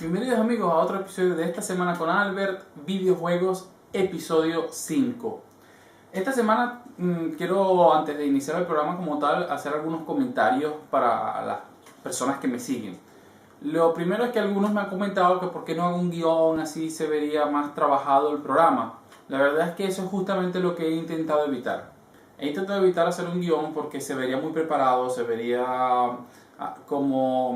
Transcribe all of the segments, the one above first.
Bienvenidos amigos a otro episodio de esta semana con Albert, videojuegos, episodio 5. Esta semana quiero, antes de iniciar el programa como tal, hacer algunos comentarios para las personas que me siguen. Lo primero es que algunos me han comentado que por qué no hago un guión, así se vería más trabajado el programa. La verdad es que eso es justamente lo que he intentado evitar. He intentado evitar hacer un guión porque se vería muy preparado, se vería como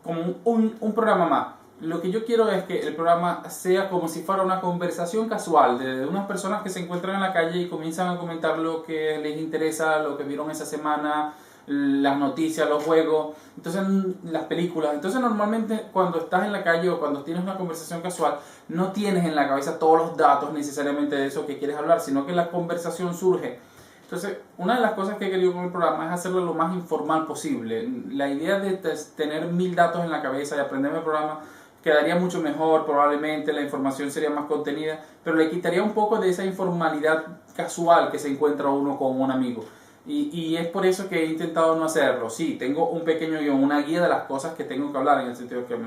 un programa más. Lo que yo quiero es que el programa sea como si fuera una conversación casual de unas personas que se encuentran en la calle y comienzan a comentar lo que les interesa, lo que vieron esa semana, las noticias, los juegos, entonces las películas. Entonces normalmente cuando estás en la calle o cuando tienes una conversación casual no tienes en la cabeza todos los datos necesariamente de eso que quieres hablar, sino que la conversación surge. Entonces, una de las cosas que he querido con el programa es hacerlo lo más informal posible. La idea de tener 1000 datos en la cabeza y aprenderme el programa quedaría mucho mejor, probablemente la información sería más contenida, pero le quitaría un poco de esa informalidad casual que se encuentra uno con un amigo. Y es por eso que he intentado no hacerlo. Sí, tengo un pequeño guión, una guía de las cosas que tengo que hablar, en el sentido que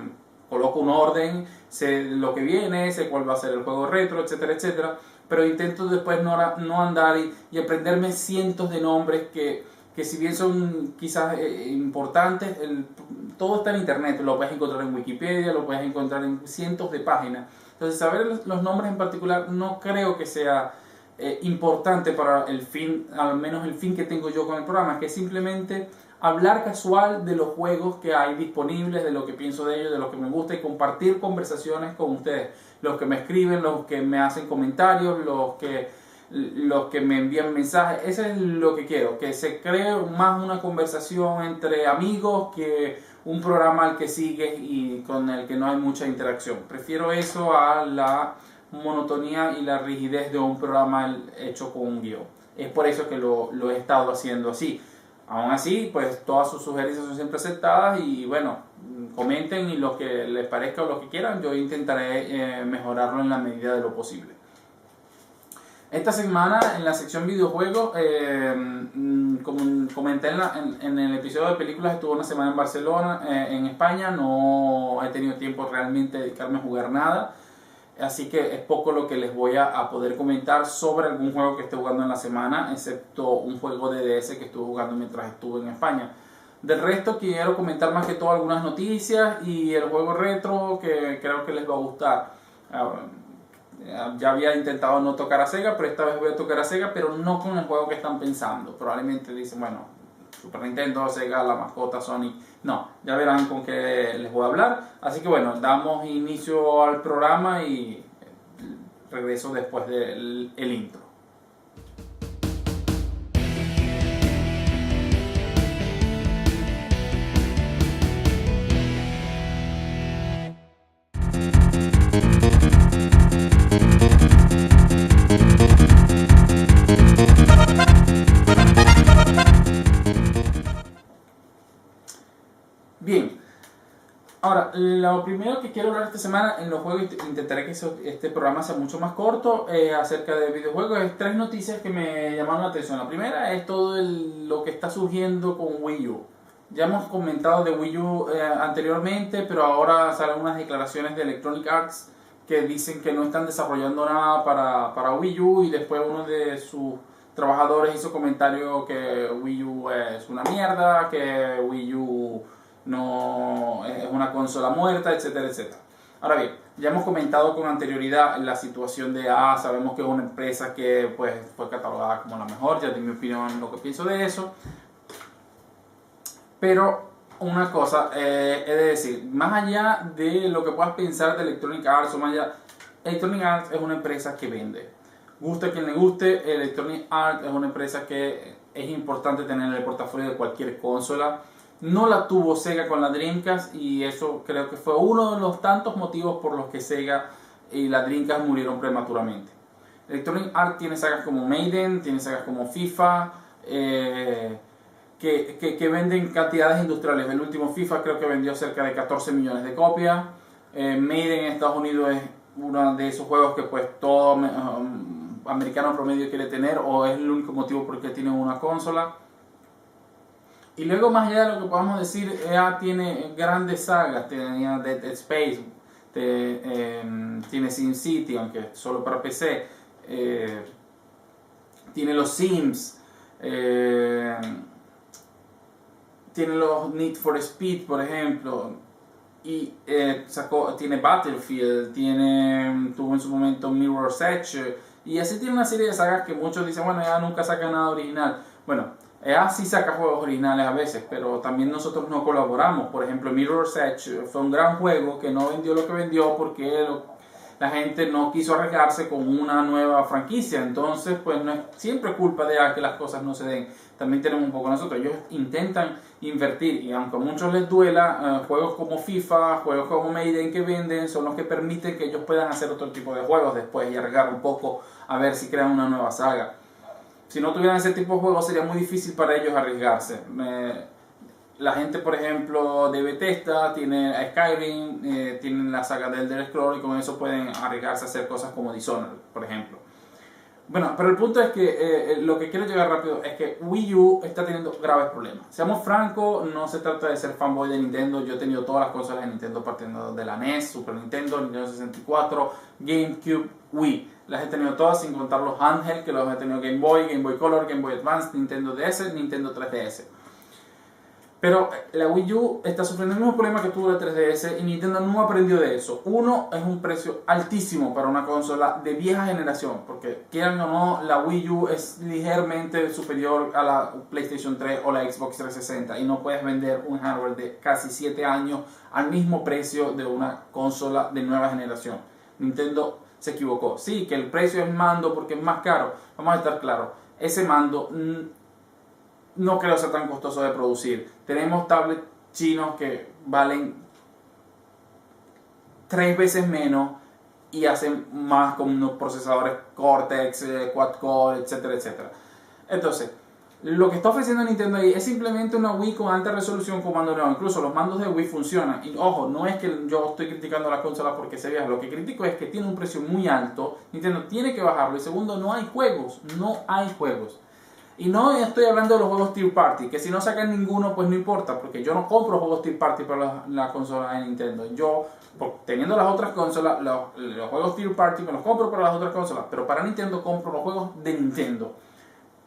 coloco un orden, sé lo que viene, sé cuál va a ser el juego retro, etcétera, etcétera, pero intento después no andar y aprenderme cientos de nombres que si bien son quizás importantes, todo está en internet, lo puedes encontrar en Wikipedia, lo puedes encontrar en cientos de páginas. Entonces saber los nombres en particular no creo que sea importante para el fin, al menos el fin que tengo yo con el programa, que es simplemente hablar casual de los juegos que hay disponibles, de lo que pienso de ellos, de lo que me gusta y compartir conversaciones con ustedes, los que me escriben, los que me hacen comentarios, los que me envían mensajes. Eso es lo que quiero, que se cree más una conversación entre amigos que un programa al que sigues y con el que no hay mucha interacción. Prefiero eso a la monotonía y la rigidez de un programa hecho con un guión. Es por eso que lo he estado haciendo así. Aún así, pues todas sus sugerencias son siempre aceptadas y bueno, comenten y lo que les parezca o lo que quieran, yo intentaré mejorarlo en la medida de lo posible. Esta semana en la sección videojuegos, como comenté en el episodio de películas, estuve una semana en Barcelona, en España, no he tenido tiempo realmente de dedicarme a jugar nada, así que es poco lo que les voy a poder comentar sobre algún juego que esté jugando en la semana, excepto un juego de DS que estuve jugando mientras estuve en España. Del resto quiero comentar más que todo algunas noticias y el juego retro que creo que les va a gustar. Ya había intentado no tocar a Sega, pero esta vez voy a tocar a Sega, pero no con el juego que están pensando. Probablemente dicen, bueno, Super Nintendo, Sega, la mascota, Sonic. No, ya verán con qué les voy a hablar. Así que bueno, damos inicio al programa y regreso después del intro. Bien, ahora, lo primero que quiero hablar esta semana en los juegos, intentaré que este programa sea mucho más corto, acerca de videojuegos, es 3 noticias que me llamaron la atención. La primera es todo lo que está surgiendo con Wii U. Ya hemos comentado de Wii U anteriormente, pero ahora salen unas declaraciones de Electronic Arts que dicen que no están desarrollando nada para Wii U, y después uno de sus trabajadores hizo comentario que Wii U es una mierda, que Wii U no es una consola muerta, etcétera, etcétera. Ahora bien, ya hemos comentado con anterioridad la situación de sabemos que es una empresa que pues fue catalogada como la mejor, ya di mi opinión lo que pienso de eso. Pero una cosa, he de decir, más allá de lo que puedas pensar de Electronic Arts o más allá, Electronic Arts es una empresa que vende. Guste a quien le guste, Electronic Arts es una empresa que es importante tener en el portafolio de cualquier consola. No la tuvo Sega con la Dreamcast y eso creo que fue uno de los tantos motivos por los que Sega y la Dreamcast murieron prematuramente. Electronic Arts tiene sagas como Maiden, tiene sagas como FIFA, que venden cantidades industriales. El último FIFA creo que vendió cerca de 14 millones de copias. Maiden en Estados Unidos es uno de esos juegos que pues todo americano promedio quiere tener, o es el único motivo por el que tiene una consola. Y luego, más allá de lo que podamos decir, EA tiene grandes sagas. Tenía Dead Space, tiene SimCity, aunque solo para PC, tiene los Sims, tiene los Need for Speed, por ejemplo, y tiene Battlefield, tuvo en su momento Mirror's Edge, y así tiene una serie de sagas que muchos dicen, bueno, EA nunca saca nada original. Bueno, EA sí saca juegos originales a veces, pero también nosotros no colaboramos. Por ejemplo, Mirror's Edge fue un gran juego que no vendió lo que vendió porque la gente no quiso arriesgarse con una nueva franquicia. Entonces, pues no es siempre culpa de EA que las cosas no se den. También tenemos un poco nosotros. Ellos intentan invertir, y aunque a muchos les duela, juegos como FIFA, juegos como Maiden que venden, son los que permiten que ellos puedan hacer otro tipo de juegos después y arriesgar un poco a ver si crean una nueva saga. Si no tuvieran ese tipo de juegos sería muy difícil para ellos arriesgarse. La gente, por ejemplo, de Bethesda tiene a Skyrim, tienen la saga de Elder Scrolls, y con eso pueden arriesgarse a hacer cosas como Dishonored, por ejemplo. Bueno, pero el punto es que lo que quiero llegar rápido es que Wii U está teniendo graves problemas. Seamos francos, no se trata de ser fanboy de Nintendo. Yo he tenido todas las consolas de Nintendo, partiendo de la NES, Super Nintendo, Nintendo 64, GameCube, Wii. Las he tenido todas sin contar los handheld, que los he tenido Game Boy Color, Game Boy Advance, Nintendo DS, Nintendo 3DS. Pero la Wii U está sufriendo el mismo problema que tuvo la 3DS y Nintendo no aprendió de eso. Uno, es un precio altísimo para una consola de vieja generación, porque quieran o no, la Wii U es ligeramente superior a la PlayStation 3 o la Xbox 360 y no puedes vender un hardware de casi 7 años al mismo precio de una consola de nueva generación. Nintendo se equivocó. Sí, que el precio es mando porque es más caro. Vamos a estar claros, ese mando no creo sea tan costoso de producir. Tenemos tablets chinos que valen 3 veces menos y hacen más con unos procesadores Cortex, Quad-Core, etcétera, etcétera. Entonces, lo que está ofreciendo Nintendo ahí es simplemente una Wii con alta resolución con mando nuevo. Incluso los mandos de Wii funcionan. Y ojo, no es que yo estoy criticando la consola porque se vea. Lo que critico es que tiene un precio muy alto. Nintendo tiene que bajarlo. Y segundo, no hay juegos. No hay juegos. Y no estoy hablando de los juegos Third Party, que si no sacan ninguno, pues no importa, porque yo no compro juegos Third Party para la consola de Nintendo. Yo, teniendo las otras consolas, los juegos Third Party me los compro para las otras consolas, pero para Nintendo compro los juegos de Nintendo.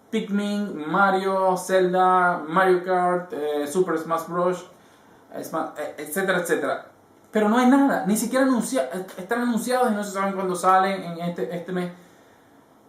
Pikmin, Mario, Zelda, Mario Kart, Super Smash Bros, etcétera, etcétera. Pero no hay nada, ni siquiera están anunciados y no se saben cuándo salen en este mes.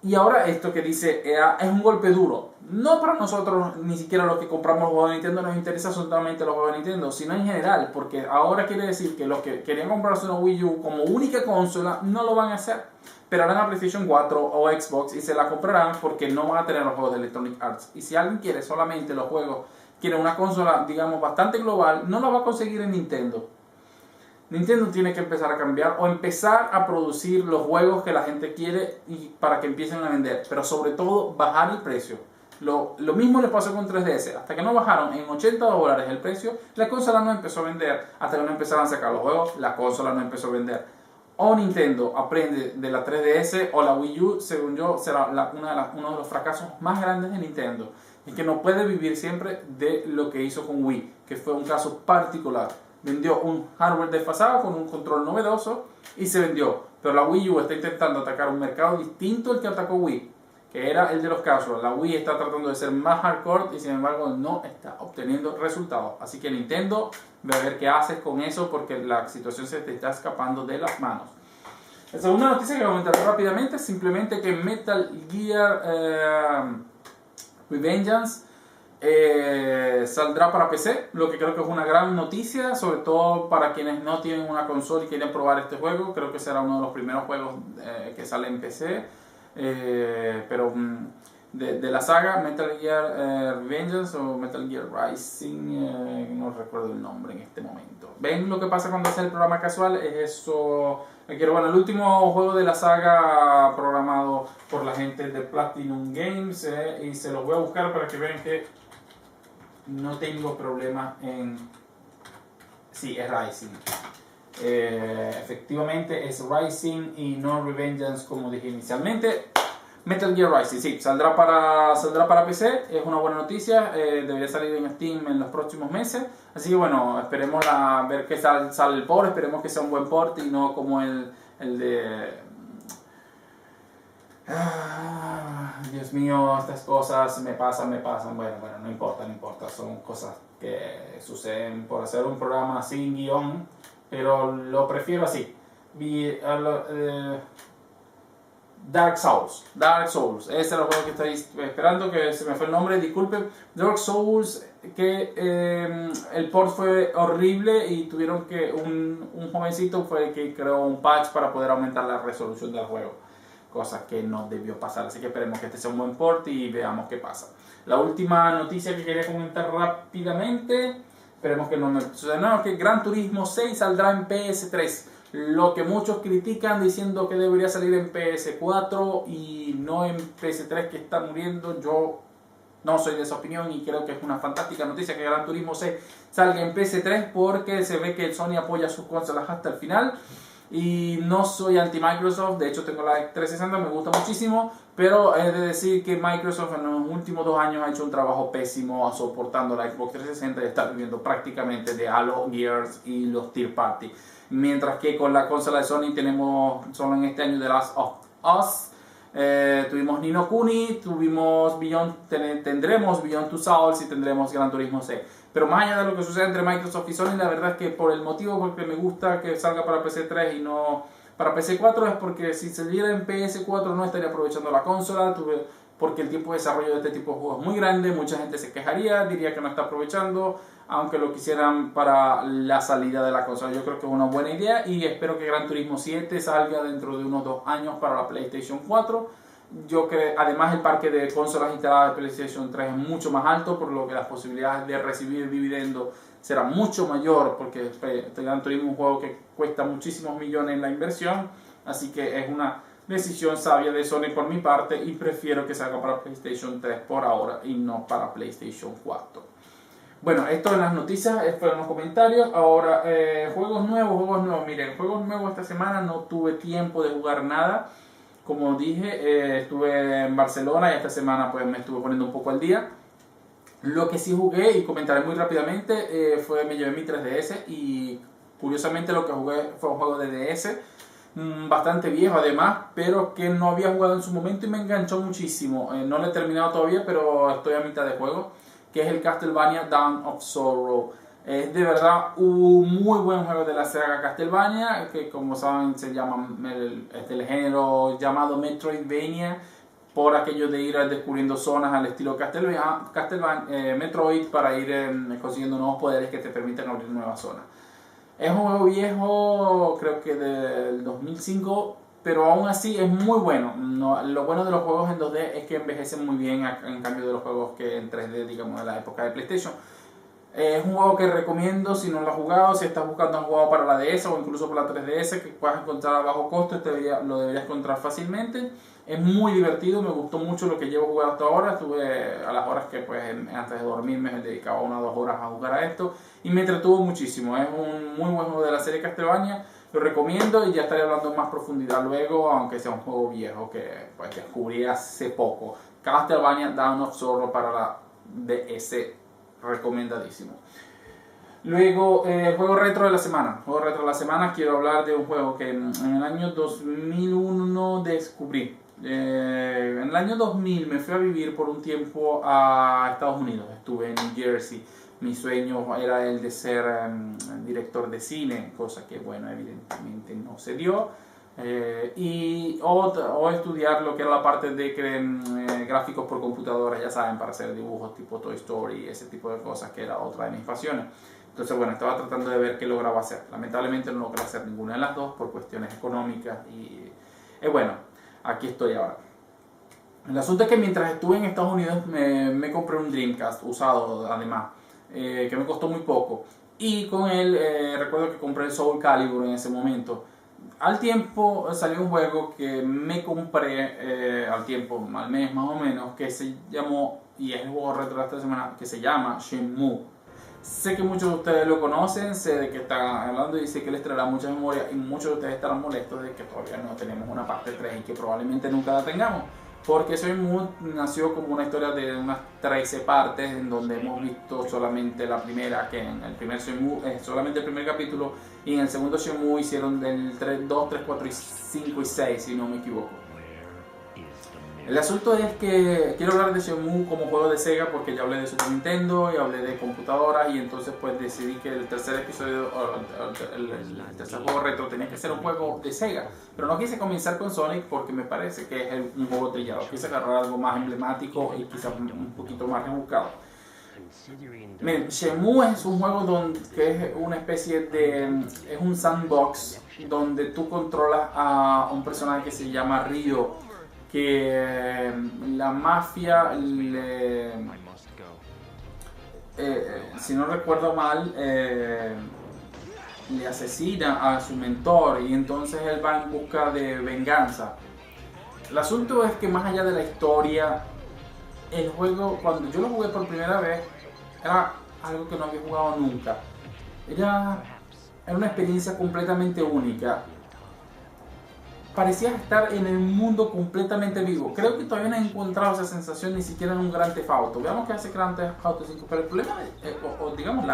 Y ahora esto que dice EA es un golpe duro. No para nosotros, ni siquiera los que compramos los juegos de Nintendo, nos interesa solamente los juegos de Nintendo, sino en general, porque ahora quiere decir que los que querían comprarse una Wii U como única consola no lo van a hacer. Pero harán a PlayStation 4 o Xbox y se la comprarán porque no van a tener los juegos de Electronic Arts. Y si alguien quiere solamente los juegos, quiere una consola, digamos, bastante global, no la va a conseguir en Nintendo. Nintendo tiene que empezar a cambiar o empezar a producir los juegos que la gente quiere y para que empiecen a vender, pero sobre todo bajar el precio. Lo mismo le pasó con 3DS, hasta que no bajaron en $80 el precio, la consola no empezó a vender. Hasta que no empezaron a sacar los juegos, la consola no empezó a vender. O Nintendo aprende de la 3DS o la Wii U, según yo, será uno de los fracasos más grandes de Nintendo. Y que no puede vivir siempre de lo que hizo con Wii, que fue un caso particular. Vendió un hardware desfasado con un control novedoso y se vendió. Pero la Wii U está intentando atacar un mercado distinto al que atacó Wii, que era el de los casuals. La Wii está tratando de ser más hardcore y sin embargo no está obteniendo resultados. Así que Nintendo, ve a ver qué haces con eso porque la situación se te está escapando de las manos. La segunda noticia que voy a comentar rápidamente es simplemente que Metal Gear Revengeance saldrá para PC, lo que creo que es una gran noticia, sobre todo para quienes no tienen una consola y quieren probar este juego. Creo que será uno de los primeros juegos que sale en PC, pero de la saga Metal Gear Revengeance o Metal Gear Rising, no recuerdo el nombre en este momento. ¿Ven lo que pasa cuando hace el programa casual? Es eso. Bueno, el último juego de la saga programado por la gente de Platinum Games, y se los voy a buscar para que vean que no tengo problemas en... Sí, es Rising. Efectivamente es Rising y no Revengeance como dije inicialmente. Metal Gear Rising, sí, saldrá para PC, es una buena noticia, debería salir en Steam en los próximos meses, así que bueno, esperemos a ver qué sale el port, esperemos que sea un buen port y no como el de... Dios mío, estas cosas me pasan, bueno, no importa, son cosas que suceden por hacer un programa sin guión, pero lo prefiero así. Dark Souls, ese es el juego que estoy esperando, que se me fue el nombre, disculpe. Dark Souls, que el port fue horrible y tuvieron que, un jovencito fue el que creó un patch para poder aumentar la resolución del juego, cosa que no debió pasar, así que esperemos que este sea un buen port y veamos qué pasa. La última noticia que quería comentar rápidamente, esperemos que no me suceda nada, que Gran Turismo 6 saldrá en PS3. Lo que muchos critican diciendo que debería salir en PS4 y no en PS3 que está muriendo, yo no soy de esa opinión y creo que es una fantástica noticia que Gran Turismo 6 salga en PS3 porque se ve que Sony apoya sus consolas hasta el final. Y no soy anti Microsoft, de hecho tengo la 360, me gusta muchísimo, pero he de decir que Microsoft en los últimos 2 años ha hecho un trabajo pésimo soportando la Xbox 360 y está viviendo prácticamente de Halo, Gears y los Tier Party. Mientras que con la consola de Sony tenemos solo en este año The Last of Us, tuvimos Ni no Kuni, tendremos Beyond Two Souls y tendremos Gran Turismo 6. Pero más allá de lo que sucede entre Microsoft y Sony, la verdad es que por el motivo por el que me gusta que salga para PC3 y no para PC4 es porque si saliera en PS4 no estaría aprovechando la consola, porque el tiempo de desarrollo de este tipo de juegos es muy grande, mucha gente se quejaría, diría que no está aprovechando, aunque lo quisieran para la salida de la consola. Yo creo que es una buena idea y espero que Gran Turismo 7 salga dentro de unos 2 años para la PlayStation 4. Yo creo, además el parque de consolas instaladas de PlayStation 3 es mucho más alto, por lo que las posibilidades de recibir dividendos será mucho mayor, porque Gran Turismo es un juego que cuesta muchísimos millones en la inversión, así que es una decisión sabia de Sony por mi parte y prefiero que salga para PlayStation 3 por ahora y no para PlayStation 4. Bueno, esto en las noticias, fueron los comentarios. Ahora, juegos nuevos, miren, juegos nuevos esta semana no tuve tiempo de jugar nada. Como dije, estuve en Barcelona y esta semana pues me estuve poniendo un poco al día. Lo que sí jugué, y comentaré muy rápidamente, me llevé mi 3DS y curiosamente lo que jugué fue un juego de DS, bastante viejo además, pero que no había jugado en su momento y me enganchó muchísimo. No lo he terminado todavía, pero estoy a mitad de juego, que es el Castlevania Dawn of Sorrow. Es de verdad un muy buen juego de la saga Castlevania, que como saben se llama el género llamado Metroidvania, por aquello de ir descubriendo zonas al estilo Metroid para ir consiguiendo nuevos poderes que te permiten abrir nuevas zonas. Es un juego viejo, creo que del 2005, pero aún así es muy bueno. Lo bueno de los juegos en 2D es que envejecen muy bien en cambio de los juegos que en 3D, digamos, de la época de PlayStation. Es un juego que recomiendo si no lo has jugado, si estás buscando un juego para la DS o incluso para la 3DS que puedas encontrar a bajo costo, lo deberías encontrar fácilmente. Es muy divertido, me gustó mucho lo que llevo jugando hasta ahora. Estuve a las horas que pues antes de dormir me dedicaba 1 o 2 horas a jugar a esto y me entretuvo muchísimo. Es un muy buen juego de la serie Castlevania, lo recomiendo y ya estaré hablando en más profundidad luego, aunque sea un juego viejo que pues descubrí hace poco. Castlevania Dawn of Sorrow para la DS, recomendadísimo. Luego, juego retro de la semana. Quiero hablar de un juego que en el año 2001 descubrí. En el año 2000 me fui a vivir por un tiempo a Estados Unidos. Estuve en New Jersey. Mi sueño era el de ser director de cine, cosa que, bueno, evidentemente no se dio. O estudiar lo que era la parte de gráficos por computadora, ya saben, para hacer dibujos tipo Toy Story, ese tipo de cosas, que era otra de mis pasiones. Entonces, bueno, estaba tratando de ver qué lograba hacer. Lamentablemente no logré hacer ninguna de las dos por cuestiones económicas y bueno, aquí estoy ahora. El asunto es que mientras estuve en Estados Unidos me compré un Dreamcast usado, además, que me costó muy poco. Y con él recuerdo que compré el Soul Calibur en ese momento. Al tiempo salió un juego que me compré al mes más o menos, que se llamó, y es el juego retro de esta semana, que se llama Shenmue. Sé que muchos de ustedes lo conocen, sé de qué están hablando y sé que les traerá mucha memoria y muchos de ustedes estarán molestos de que todavía no tenemos una parte 3 y que probablemente nunca la tengamos. porque Shenmue nació como una historia de unas 13 partes, en donde hemos visto solamente la primera, que en el primer Shenmue es solamente el primer capítulo, y en el segundo Shenmue hicieron del 2, 3, 4, 5 y 6, si no me equivoco. El asunto es que quiero hablar de Shenmue como juego de Sega porque ya hablé de Super Nintendo y hablé de computadoras, y entonces pues decidí que el tercer episodio, el tercer juego retro tenía que ser un juego de Sega, pero no quise comenzar con Sonic porque me parece que es un juego trillado. Quise agarrar algo más emblemático y quizás un poquito más rebuscado. Miren, Shenmue es un juego que es una especie de, es un sandbox donde tú controlas a un personaje que se llama Ryo, que la mafia si no recuerdo mal, le asesina a su mentor, y entonces él va en busca de venganza. El asunto es que más allá de la historia, el juego, cuando yo lo jugué por primera vez, era algo que no había jugado nunca. Era una experiencia completamente única. Parecía estar en el mundo completamente vivo. Creo que todavía no he encontrado esa sensación ni siquiera en un Grand Theft Auto. Veamos qué hace Grand Theft Auto 5. Pero el problema, digamos,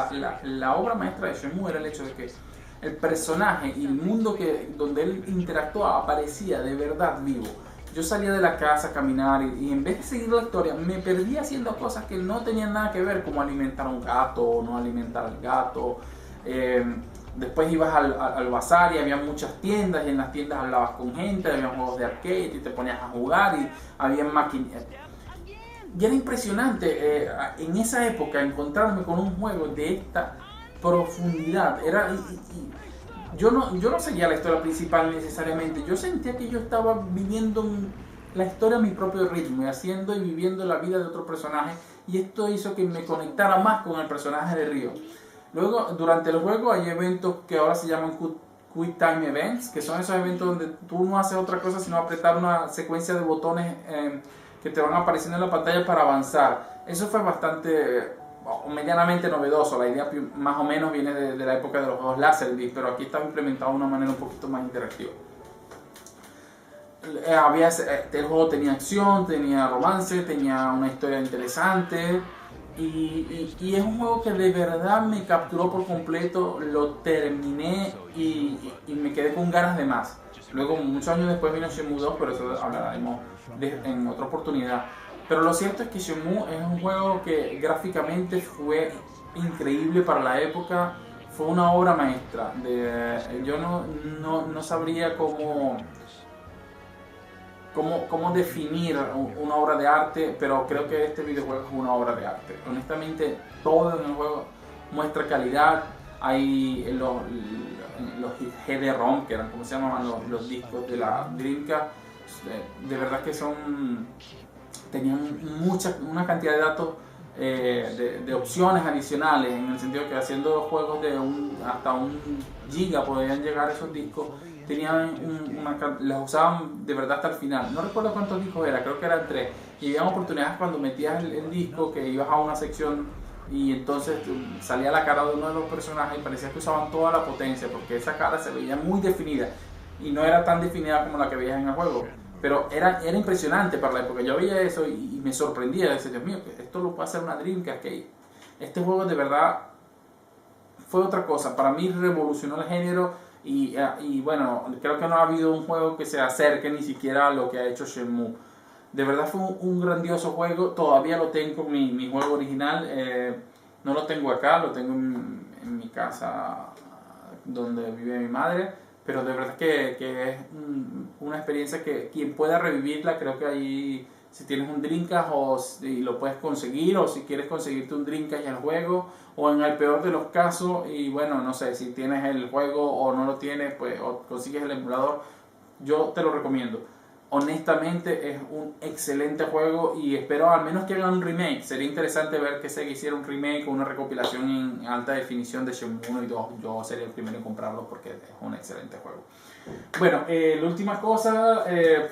la obra maestra de Shenmue era el hecho de que el personaje y el mundo donde él interactuaba parecía de verdad vivo. Yo salía de la casa a caminar y en vez de seguir la historia me perdía haciendo cosas que no tenían nada que ver, como alimentar a un gato o no alimentar al gato. Después ibas al bazar y había muchas tiendas, y en las tiendas hablabas con gente, había juegos de arcade y te ponías a jugar y había máquinas. Y era impresionante en esa época encontrarme con un juego de esta profundidad. Yo no seguía la historia principal necesariamente, yo sentía que yo estaba viviendo la historia a mi propio ritmo y haciendo y viviendo la vida de otro personaje, y esto hizo que me conectara más con el personaje de Ryo. Luego, durante el juego hay eventos que ahora se llaman Quick Time Events, que son esos eventos donde tú no haces otra cosa sino apretar una secuencia de botones que te van apareciendo en la pantalla para avanzar. Eso fue bastante medianamente novedoso. La idea más o menos viene de la época de los juegos Laserdisc, pero aquí estaba implementado de una manera un poquito más interactiva. El juego tenía acción, tenía romance, tenía una historia interesante. Y es un juego que de verdad me capturó por completo, lo terminé y me quedé con ganas de más. Luego, muchos años después vino Shenmue 2, pero eso hablaremos en otra oportunidad. Pero lo cierto es que Shenmue es un juego que gráficamente fue increíble para la época, fue una obra maestra. Yo no sabría cómo definir una obra de arte, pero creo que este videojuego es una obra de arte. Honestamente, todo en el juego muestra calidad. Hay los CD-ROM, que eran como se llamaban los discos de la Dreamcast, de verdad que tenían una cantidad de datos, de opciones adicionales, en el sentido que haciendo juegos de hasta 1 giga podían llegar esos discos. Las usaban de verdad hasta el final. No recuerdo cuántos discos era, creo que eran 3. Y había oportunidades cuando metías el disco, que ibas a una sección y entonces salía la cara de uno de los personajes y parecía que usaban toda la potencia, porque esa cara se veía muy definida y no era tan definida como la que veías en el juego. Pero era impresionante para la época. Yo veía eso y me sorprendía. Decía, Dios mío, esto lo puede hacer una Dreamcast. Que este juego de verdad fue otra cosa. Para mí revolucionó el género. Y bueno, creo que no ha habido un juego que se acerque ni siquiera a lo que ha hecho Shenmue. De verdad fue un grandioso juego. Todavía lo tengo, mi juego original. No lo tengo acá, lo tengo en mi casa donde vive mi madre. Pero de verdad que es una experiencia que quien pueda revivirla, creo que ahí, si tienes un Dreamcast y lo puedes conseguir, o si quieres conseguirte un Dreamcast y el juego, o en el peor de los casos, y bueno, no sé, si tienes el juego o no lo tienes, pues o consigues el emulador, yo te lo recomiendo. Honestamente es un excelente juego y espero al menos que hagan un remake. Sería interesante ver que se hiciera un remake o una recopilación en alta definición de Shenmue 1 y 2. Yo sería el primero en comprarlo porque es un excelente juego. Bueno, la última cosa,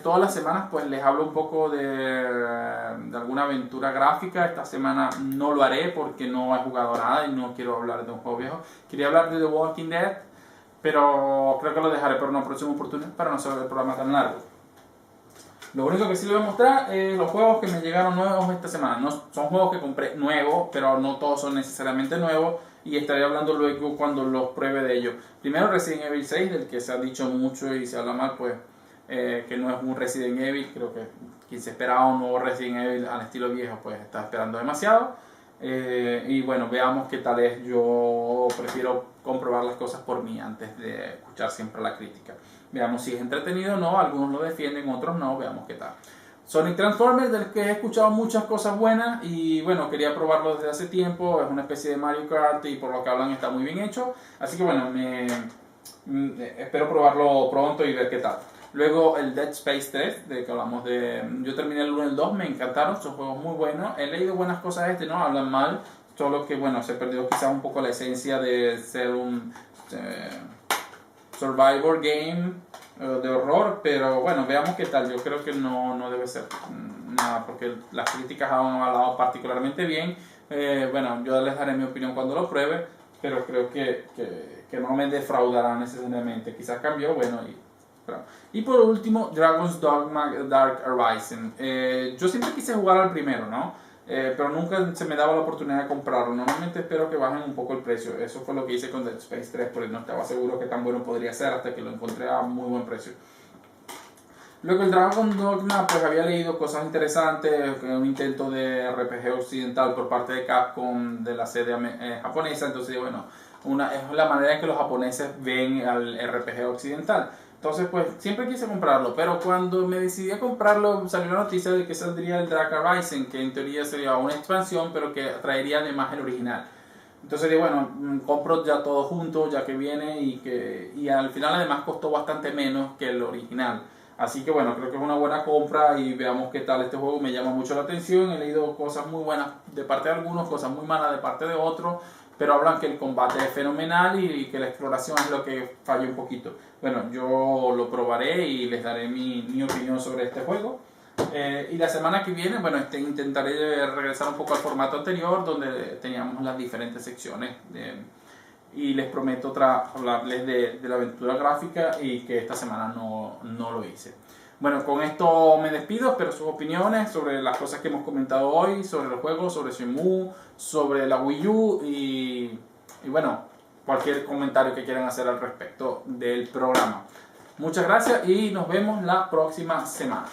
todas las semanas pues les hablo un poco de alguna aventura gráfica. Esta semana no lo haré porque no he jugado nada y no quiero hablar de un juego viejo. Quería hablar de The Walking Dead, pero creo que lo dejaré para una próxima oportunidad para no hacer el programa tan largo. Lo único que sí les voy a mostrar es los juegos que me llegaron nuevos esta semana. No, son juegos que compré nuevos, pero no todos son necesariamente nuevos. Y estaré hablando luego cuando los pruebe de ellos. Primero Resident Evil 6, del que se ha dicho mucho y se habla mal, pues que no es un Resident Evil. Creo que quien se esperaba un nuevo Resident Evil al estilo viejo, pues está esperando demasiado. Y bueno, veamos qué tal es. Yo prefiero comprobar las cosas por mí antes de escuchar siempre la crítica. Veamos si es entretenido o no. Algunos lo defienden, otros no. Veamos qué tal. Sonic Transformers, del que he escuchado muchas cosas buenas y bueno, quería probarlo desde hace tiempo. Es una especie de Mario Kart y por lo que hablan está muy bien hecho. Así que bueno, espero probarlo pronto y ver qué tal. Luego el Dead Space 3, de que hablamos de... Yo terminé el 1 y el 2, me encantaron, son juegos muy buenos. He leído buenas cosas de este, no hablan mal, solo que bueno, se perdió quizás un poco la esencia de ser un survivor game de horror, pero bueno, veamos qué tal. Yo creo que no debe ser nada, porque las críticas han hablado particularmente bien. Bueno, yo les daré mi opinión cuando lo pruebe, pero creo que no me defraudará necesariamente. Quizás cambió, bueno, y por último, Dragon's Dogma Dark Arisen. Yo siempre quise jugar al primero, ¿no? Pero nunca se me daba la oportunidad de comprarlo. Normalmente espero que bajen un poco el precio. Eso fue lo que hice con Dead Space 3, porque no estaba seguro que tan bueno podría ser hasta que lo encontré a muy buen precio. Luego el Dragon Dogma, pues había leído cosas interesantes, un intento de RPG occidental por parte de Capcom de la sede japonesa. Entonces, bueno, es la manera en que los japoneses ven al RPG occidental. Entonces, pues siempre quise comprarlo, pero cuando me decidí a comprarlo salió la noticia de que saldría el Dark Arisen, que en teoría sería una expansión, pero que traería la imagen original. Entonces dije, bueno, compro ya todo junto, ya que viene y al final además costó bastante menos que el original. Así que bueno, creo que es una buena compra y veamos qué tal este juego. Me llama mucho la atención, he leído cosas muy buenas de parte de algunos, cosas muy malas de parte de otros, pero hablan que el combate es fenomenal y que la exploración es lo que falla un poquito. Bueno, yo lo probaré y les daré mi opinión sobre este juego. Y la semana que viene, bueno, intentaré regresar un poco al formato anterior, donde teníamos las diferentes secciones. Y les prometo hablarles de la aventura gráfica y que esta semana no lo hice. Bueno, con esto me despido, espero sus opiniones sobre las cosas que hemos comentado hoy, sobre los juegos, sobre Shenmue, sobre la Wii U y bueno, cualquier comentario que quieran hacer al respecto del programa. Muchas gracias y nos vemos la próxima semana.